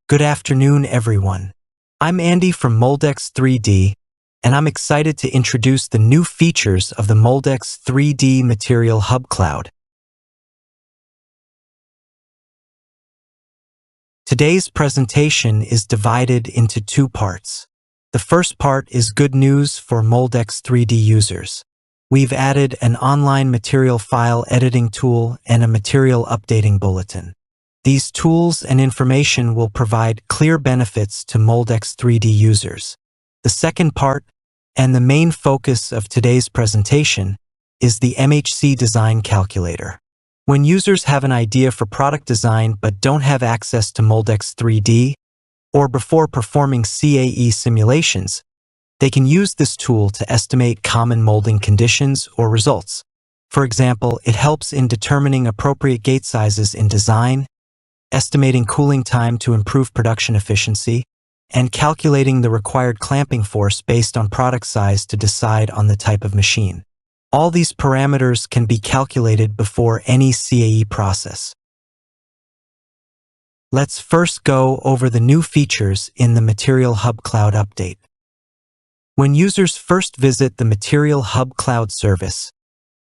Good afternoon, everyone. I'm Andy from Moldex 3D, and I'm excited to introduce the new features of the Moldex 3D Material Hub Cloud. Today's presentation is divided into two parts. The first part is good news for Moldex 3D users. We've added an online material file editing tool and a material updating bulletin. These tools and information will provide clear benefits to Moldex 3D users. The second part, and the main focus of today's presentation, is the MHC Design Calculator. When users have an idea for product design but don't have access to Moldex 3D, or before performing CAE simulations, they can use this tool to estimate common molding conditions or results. For example, it helps in determining appropriate gate sizes in design, estimating cooling time to improve production efficiency, and calculating the required clamping force based on product size to decide on the type of machine. All these parameters can be calculated before any CAE process. Let's first go over the new features in the Material Hub Cloud update. When users first visit the Material Hub Cloud service,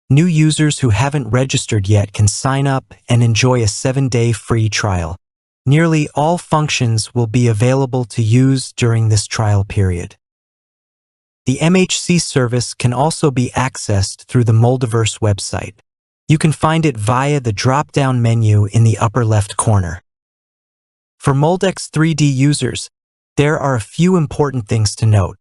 new users who haven't registered yet can sign up and enjoy a 7-day free trial. Nearly all functions will be available to use during this trial period. The MHC service can also be accessed through the Moldiverse website. You can find it via the drop-down menu in the upper left corner. For Moldex 3D users, there are a few important things to note.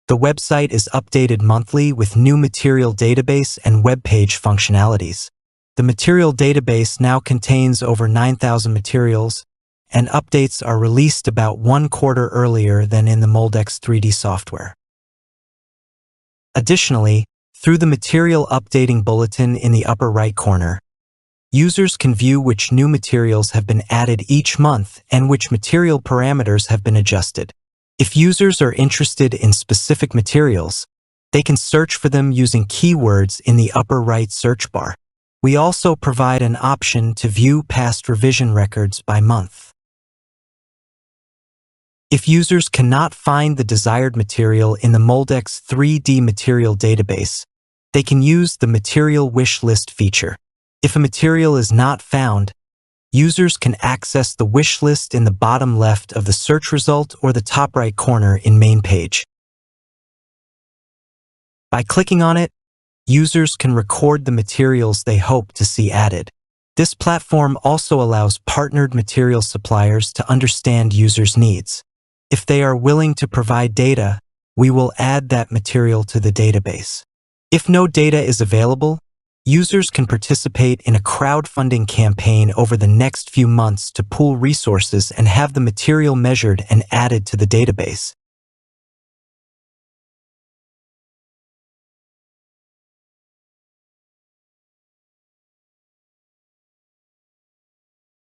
The website is updated monthly with new material database and web page functionalities. The material database now contains over 9,000 materials, and updates are released about 1 quarter earlier than in the Moldex 3D software. Additionally, through the material updating bulletin in the upper right corner, users can view which new materials have been added each month and which material parameters have been adjusted. If users are interested in specific materials, they can search for them using keywords in the upper right search bar. We also provide an option to view past revision records by month. If users cannot find the desired material in the Moldex 3D material database, they can use the Material Wish List feature. If a material is not found, users can access the wish list in the bottom left of the search result or the top right corner in main page. By clicking on it, users can record the materials they hope to see added. This platform also allows partnered material suppliers to understand users' needs. If they are willing to provide data, we will add that material to the database. If no data is available, users can participate in a crowdfunding campaign over the next few months to pool resources and have the material measured and added to the database.